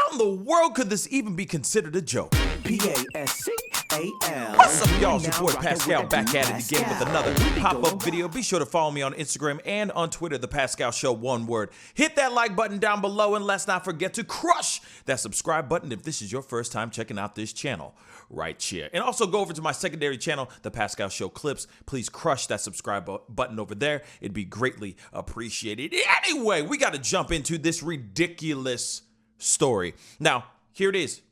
How in the world could this even be considered a joke? Pascal. What's up, y'all? It's your boy Pascal back at it again with another pop-up video. Be sure to follow me on Instagram and on Twitter, The Pascal Show, one word. Hit that like button down below, and let's not forget to crush that subscribe button if this is your first time checking out this channel right here. And also go over to my secondary channel, The Pascal Show Clips. Please crush that subscribe button over there. It'd be greatly appreciated. Anyway, we got to jump into this ridiculous story. Now, here it is.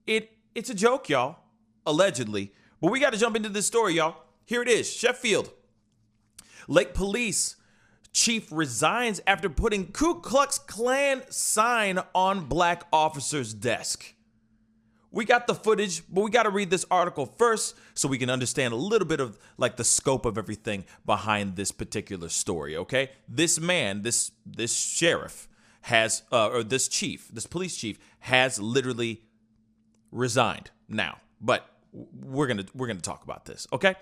It's a joke, y'all. Allegedly. But we got to jump into this story, y'all. Here it is. Sheffield. Lake Police Chief resigns after putting Ku Klux Klan sign on black officer's desk. We got the footage, but we got to read this article first so we can understand a little bit of like the scope of everything behind this particular story, okay? This man, this sheriff has, or this police chief has literally resigned now, but we're gonna talk about this, okay?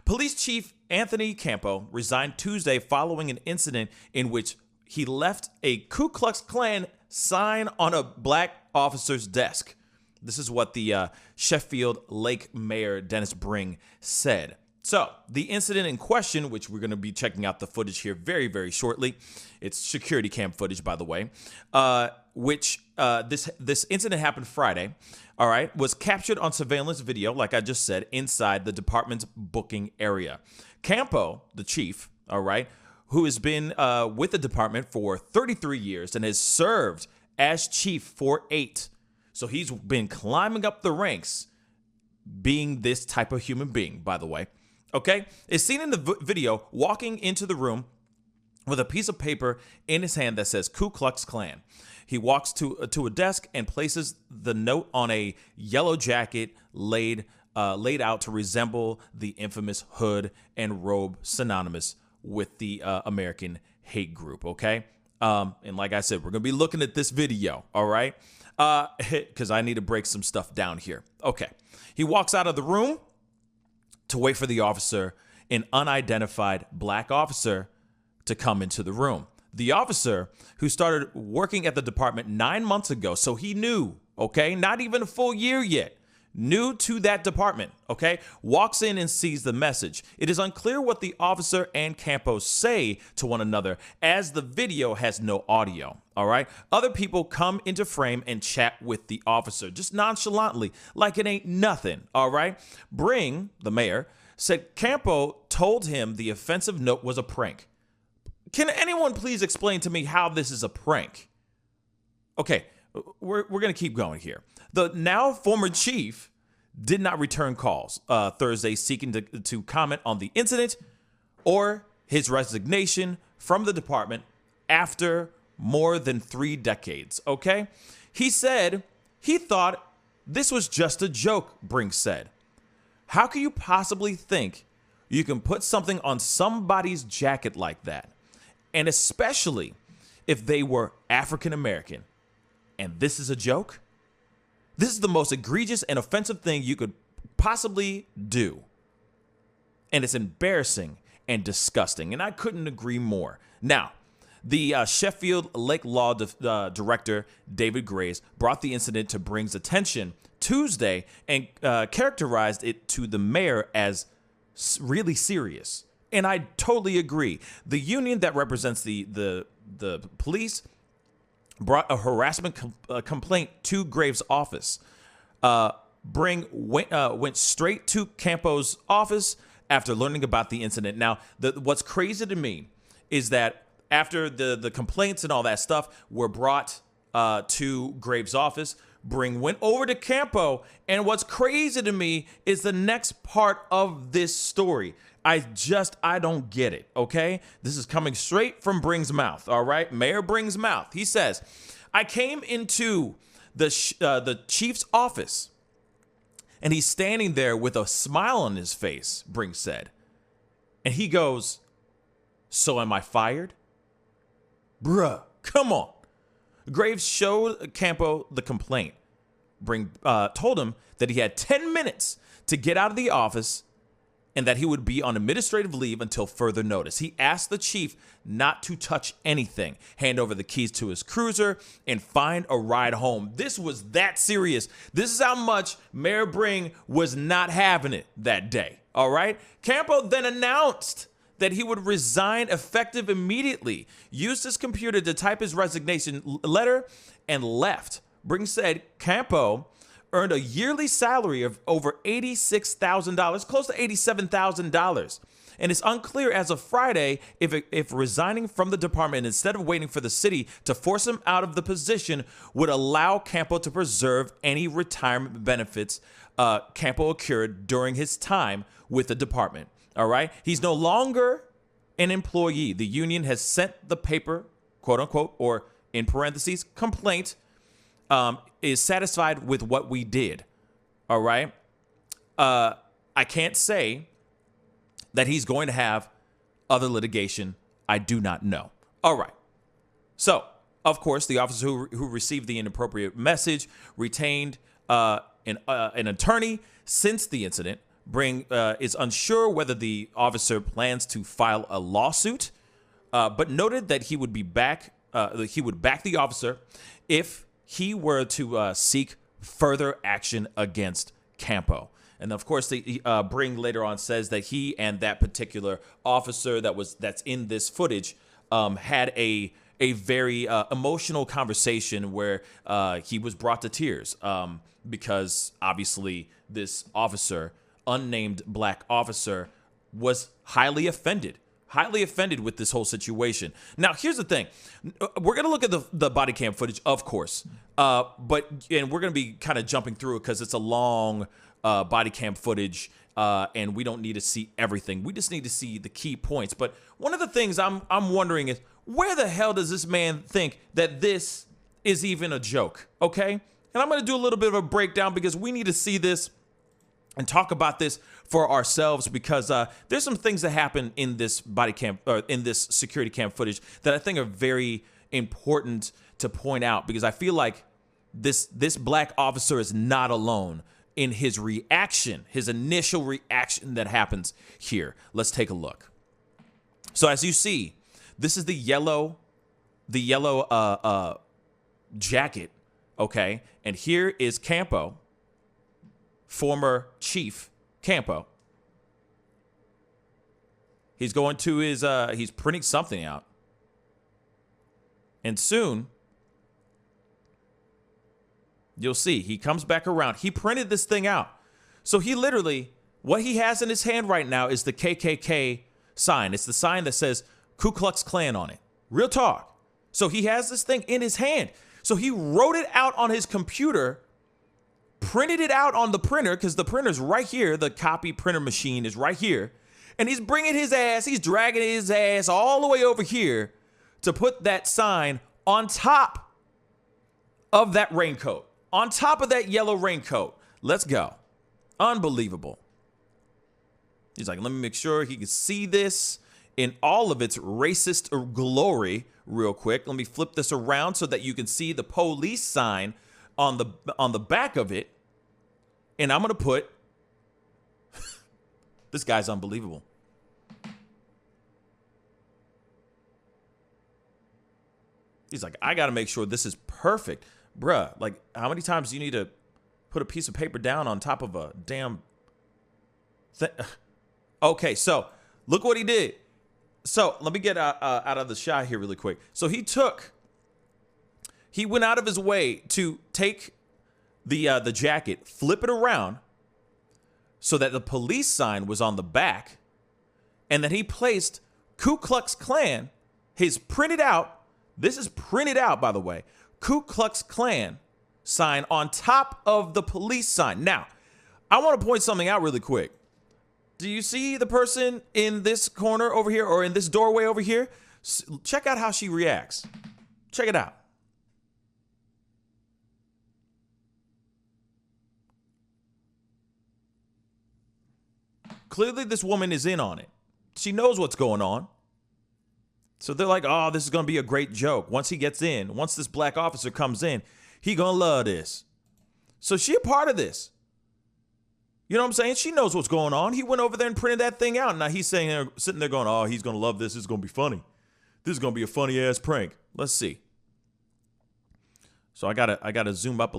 Police Chief Anthony Campo resigned Tuesday following an incident in which he left a Ku Klux Klan sign on a black officer's desk. This is what the Sheffield Lake Mayor Dennis Bring said. So the incident in question, which we're going to be checking out the footage here very, very shortly. It's security cam footage, by the way, this incident happened Friday, all right, was captured on surveillance video, like I just said, inside the department's booking area. Campo, the chief, all right, who has been with the department for 33 years and has served as chief for 8. So he's been climbing up the ranks, being this type of human being, by the way. Okay, is seen in the video walking into the room with a piece of paper in his hand that says Ku Klux Klan. He walks to a desk and places the note on a yellow jacket laid out to resemble the infamous hood and robe synonymous with the American hate group. Okay, and like I said, we're gonna be looking at this video. All right, because I need to break some stuff down here. Okay, he walks out of the room to wait for the officer, an unidentified black officer, to come into the room. The officer, who started working at the department 9 months ago, so he knew, okay, not even a full year yet, new to that department, okay, walks in and sees the message. It is unclear what the officer and Campo say to one another, as the video has no audio, all right? Other people come into frame and chat with the officer, just nonchalantly, like it ain't nothing, all right? Bring, the mayor, said Campo told him the offensive note was a prank. Can anyone please explain to me how this is a prank? Okay, we're going to keep going here. The now former chief did not return calls Thursday seeking to comment on the incident or his resignation from the department after more than 3 decades, okay? He said he thought this was just a joke, Brink said. How can you possibly think you can put something on somebody's jacket like that? And especially if they were African American. And this is a joke? This is the most egregious and offensive thing you could possibly do. And it's embarrassing and disgusting. And I couldn't agree more. Now, the Sheffield Lake Law Director, David Grays, brought the incident to Bring's attention Tuesday and characterized it to the mayor as really serious. And I totally agree. The union that represents the police brought a harassment complaint to Graves' office. Bring went straight to Campo's office after learning about the incident. Now, what's crazy to me is that after the complaints and all that stuff were brought to Graves' office, Bring went over to Campo. And what's crazy to me is the next part of this story. I don't get it, okay? This is coming straight from Bring's mouth, all right? Mayor Bring's mouth. He says, I came into the chief's office, and he's standing there with a smile on his face, Bring said. And he goes, so am I fired? Bruh, come on. Graves showed Campo the complaint. Bring told him that he had 10 minutes to get out of the office and that he would be on administrative leave until further notice. He asked the chief not to touch anything, hand over the keys to his cruiser, and find a ride home. This was that serious. This is how much Mayor Bring was not having it that day, all right? Campo then announced that he would resign effective immediately, used his computer to type his resignation letter, and left. Bring said Campo earned a yearly salary of over $86,000, close to $87,000. And it's unclear as of Friday if resigning from the department instead of waiting for the city to force him out of the position would allow Campo to preserve any retirement benefits Campo accrued during his time with the department. All right. He's no longer an employee. The union has sent the paper, quote unquote, or in parentheses, complaint, is satisfied with what we did. All right. I can't say that he's going to have other litigation. I do not know. All right. So, of course, the officer who received the inappropriate message retained an attorney since the incident. Bring is unsure whether the officer plans to file a lawsuit, but noted that he would back the officer if he were to seek further action against Campo. And of course, the Bring later on says that he and that particular officer that's in this footage had a very emotional conversation where he was brought to tears because obviously this officer, unnamed black officer, was highly offended with this whole situation. Now, here's the thing. We're going to look at the body cam footage, of course, and we're going to be kind of jumping through it because it's a long body cam footage, and we don't need to see everything. We just need to see the key points. But one of the things I'm wondering is, where the hell does this man think that this is even a joke, okay? And I'm going to do a little bit of a breakdown because we need to see this and talk about this for ourselves, because there's some things that happen in this body cam or in this security cam footage that I think are very important to point out, because I feel like this black officer is not alone in his reaction, his initial reaction that happens here. Let's take a look. So as you see, this is the yellow jacket, okay? And here is Campo, former Chief Campo. He's going to his, he's printing something out. And soon, you'll see, he comes back around. He printed this thing out. So he literally, what he has in his hand right now is the KKK sign. It's the sign that says Ku Klux Klan on it. Real talk. So he has this thing in his hand. So he wrote it out on his computer, printed it out on the printer, because the printer's right here. The copy printer machine is right here. And he's bringing his ass, he's dragging his ass all the way over here to put that sign on top of that raincoat, on top of that yellow raincoat. Let's go. Unbelievable. He's like, let me make sure he can see this in all of its racist glory real quick. Let me flip this around so that you can see the police sign on the back of it. And I'm going to put, this guy's unbelievable. He's like, I got to make sure this is perfect. Bruh, like, how many times do you need to put a piece of paper down on top of a damn thing? Okay, so look what he did. So let me get out of the shot here really quick. So he went out of his way to take the jacket, flip it around so that the police sign was on the back, and then he placed Ku Klux Klan, his printed out, this is printed out, by the way, Ku Klux Klan sign on top of the police sign. Now, I want to point something out really quick. Do you see the person in this corner over here, or in this doorway over here? Check out how she reacts. Check it out. Clearly, this woman is in on it. She knows what's going on. So they're like, oh, this is going to be a great joke. Once he gets in, once this black officer comes in, he going to love this. So she a part of this. You know what I'm saying? She knows what's going on. He went over there and printed that thing out. Now he's sitting there going, oh, he's going to love this. This is going to be funny. This is going to be a funny ass prank. Let's see. So I gotta zoom up,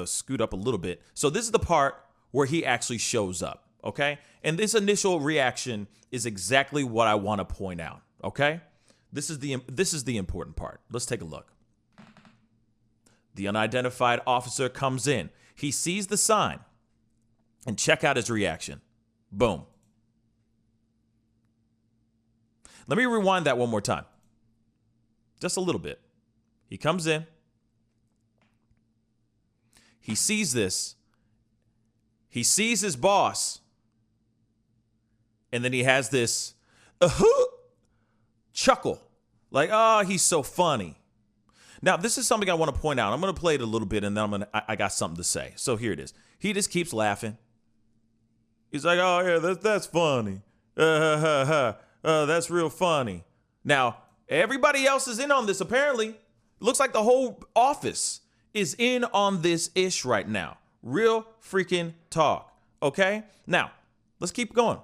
scoot up a little bit. So this is the part where he actually shows up. Okay. And this initial reaction is exactly what I want to point out. Okay. This is the important part. Let's take a look. The unidentified officer comes in. He sees the sign. And check out his reaction. Boom. Let me rewind that one more time. Just a little bit. He comes in. He sees this. He sees his boss. And then he has this chuckle. Like, oh, he's so funny. Now, this is something I want to point out. I'm going to play it a little bit, and then I got something to say. So here it is. He just keeps laughing. He's like, oh, yeah, that's funny. That's real funny. Now, everybody else is in on this, apparently. It looks like the whole office is in on this ish right now. Real freaking talk. Okay? Now, let's keep going.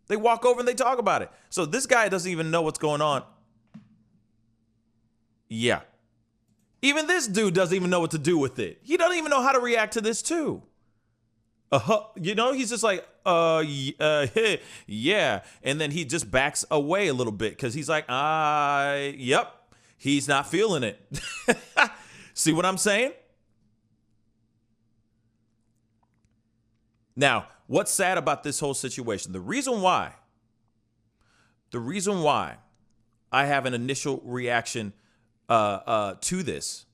They walk over and they talk about it. So this guy doesn't even know what's going on. Yeah. Even this dude doesn't even know what to do with it. He doesn't even know how to react to this too. He's just like, yeah. And then he just backs away a little bit because he's like, yep. He's not feeling it. See what I'm saying? Now, what's sad about this whole situation? The reason why I have an initial reaction to this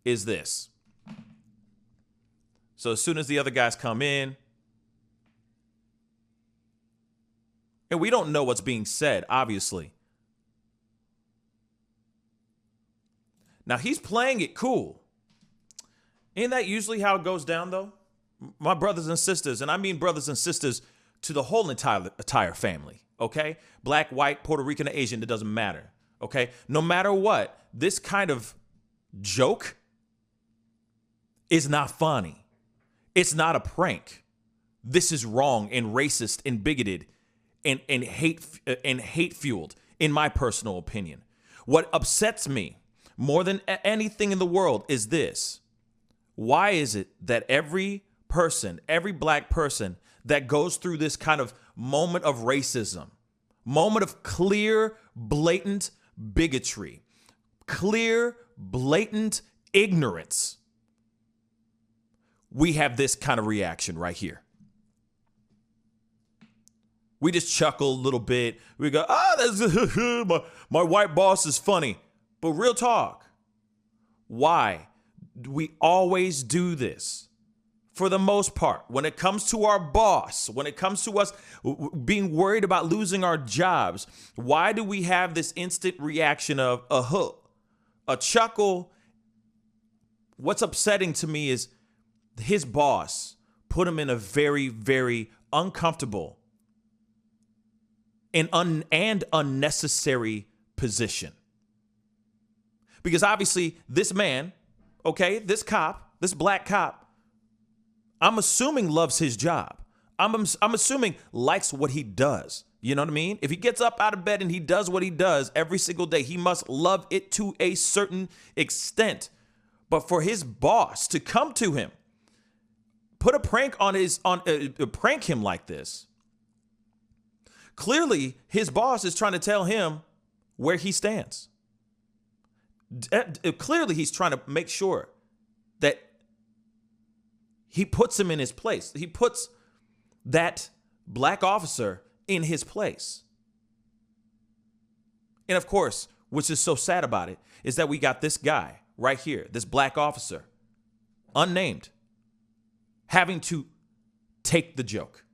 is this. So as soon as the other guys come in, and we don't know what's being said, obviously. Now he's playing it cool. Ain't that usually how it goes down, though? My brothers and sisters, and I mean brothers and sisters to the whole entire family, okay? Black, white, Puerto Rican, or Asian, it doesn't matter, okay? No matter what, this kind of joke is not funny. It's not a prank. This is wrong and racist and bigoted and hate fueled, in my personal opinion. What upsets me more than anything in the world is this. Why is it that every person, every black person that goes through this kind of moment of racism, moment of clear, blatant bigotry, clear, blatant ignorance, we have this kind of reaction right here? We just chuckle a little bit. We go, that's my white boss is funny. But real talk, why do we always do this? For the most part, when it comes to our boss, when it comes to us being worried about losing our jobs, why do we have this instant reaction of a chuckle? What's upsetting to me is his boss put him in a very, very uncomfortable and unnecessary position. Because obviously this man, okay, this cop, this black cop, I'm assuming loves his job. I'm assuming likes what he does. You know what I mean? If he gets up out of bed and he does what he does every single day, he must love it to a certain extent. But for his boss to come to him, put a prank prank him like this. Clearly, his boss is trying to tell him where he stands. Clearly, he's trying to make sure that he puts him in his place. He puts that black officer in his place. And of course, which is so sad about it, is that we got this guy right here, this black officer, unnamed, having to take the joke,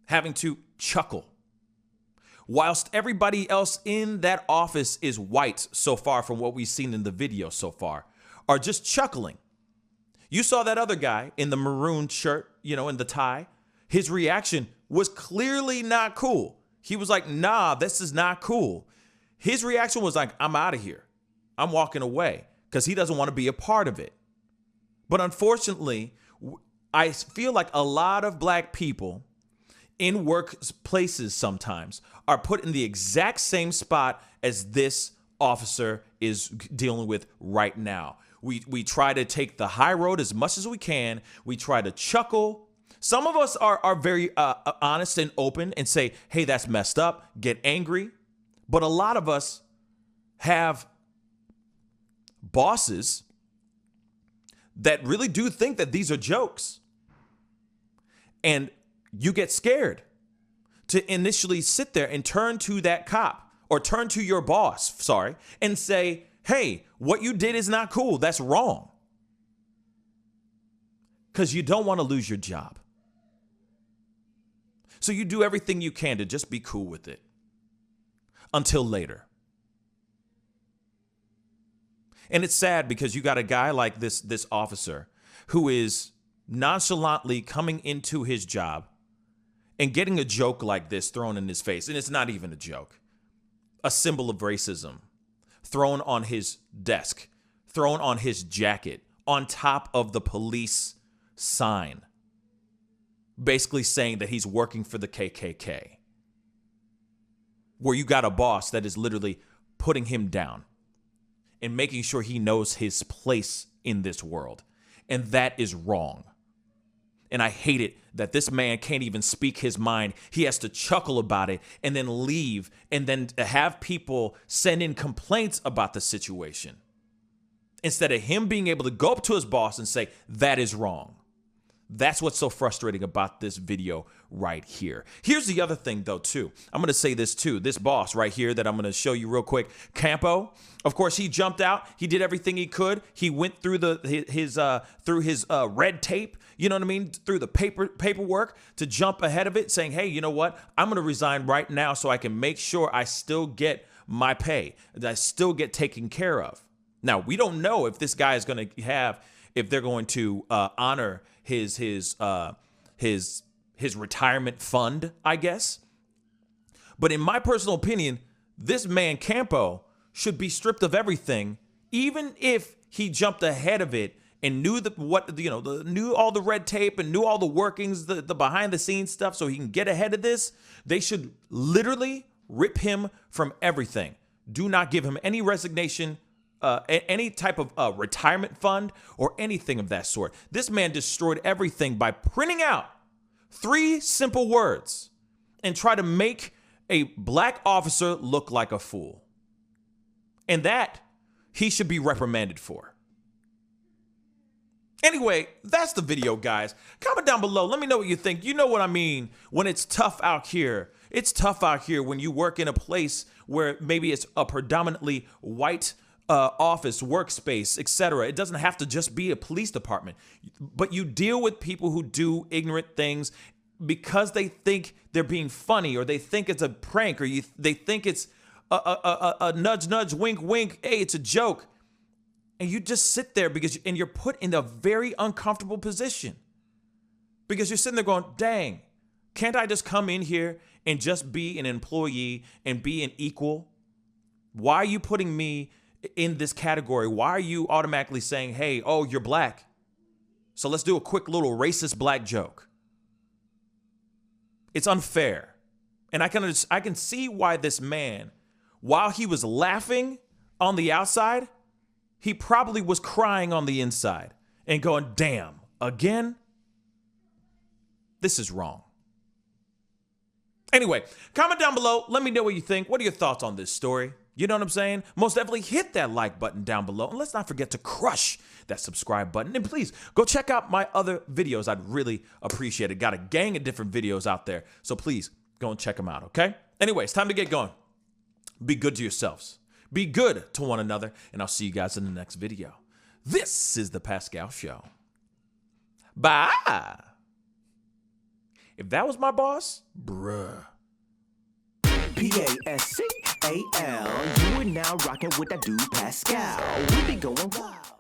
having to chuckle, whilst everybody else in that office is white so far from what we've seen in the video so far, are just chuckling. You saw that other guy in the maroon shirt, in the tie. His reaction was clearly not cool. He was like, nah, this is not cool. His reaction was like, I'm out of here. I'm walking away, because he doesn't want to be a part of it. But unfortunately, I feel like a lot of black people in workplaces sometimes are put in the exact same spot as this officer is dealing with right now. We try to take the high road as much as we can. We try to chuckle. Some of us are very honest and open and say, hey, that's messed up, get angry. But a lot of us have bosses that really do think that these are jokes. And you get scared to initially sit there and turn to that cop or turn to your boss, and say, hey, what you did is not cool. That's wrong. Because you don't want to lose your job. So you do everything you can to just be cool with it until later. And it's sad because you got a guy like this officer who is nonchalantly coming into his job and getting a joke like this thrown in his face. And it's not even a joke. A symbol of racism thrown on his desk, thrown on his jacket, on top of the police sign, basically saying that he's working for the KKK. Where you got a boss that is literally putting him down and making sure he knows his place in this world. And that is wrong. And I hate it that this man can't even speak his mind. He has to chuckle about it and then leave and then have people send in complaints about the situation instead of him being able to go up to his boss and say, that is wrong. That's what's so frustrating about this video right here. Here's the other thing, though, too. I'm going to say this, too. This boss right here that I'm going to show you real quick, Campo, of course, he jumped out. He did everything he could. He went through his red tape, you know what I mean, through the paperwork to jump ahead of it, saying, hey, you know what? I'm going to resign right now so I can make sure I still get my pay, that I still get taken care of. Now, we don't know if this guy is going to have, if they're going to honor his retirement fund, I guess. But in my personal opinion, this man Campo should be stripped of everything, even if he jumped ahead of it and knew knew all the red tape and knew all the workings, the behind the scenes stuff, so he can get ahead of this. They should literally rip him from everything. Do not give him any resignation, any type of retirement fund or anything of that sort. This man destroyed everything by printing out 3 simple words and try to make a black officer look like a fool. And that he should be reprimanded for. Anyway, that's the video, guys. Comment down below. Let me know what you think. You know what I mean when it's tough out here. It's tough out here when you work in a place where maybe it's a predominantly white office, workspace, etc. It doesn't have to just be a police department, but you deal with people who do ignorant things because they think they're being funny, or they think it's a prank, or they think it's a nudge, nudge, wink, wink. Hey, it's a joke. And you just sit there and you're put in a very uncomfortable position because you're sitting there going, dang, can't I just come in here and just be an employee and be an equal? Why are you putting me in this category? Why are you automatically saying, hey, oh, you're black, so let's do a quick little racist black joke? It's unfair. And I can see why this man, while he was laughing on the outside, he probably was crying on the inside and going, damn, again? This is wrong. Anyway, comment down below. Let me know what you think. What are your thoughts on this story? You know what I'm saying? Most definitely hit that like button down below. And let's not forget to crush that subscribe button. And please go check out my other videos. I'd really appreciate it. Got a gang of different videos out there. So please go and check them out, okay? Anyway, it's time to get going. Be good to yourselves. Be good to one another. And I'll see you guys in the next video. This is The Pascal Show. Bye. If that was my boss, bruh. Pascal, you are now rocking with that dude Pascal. We be going wild.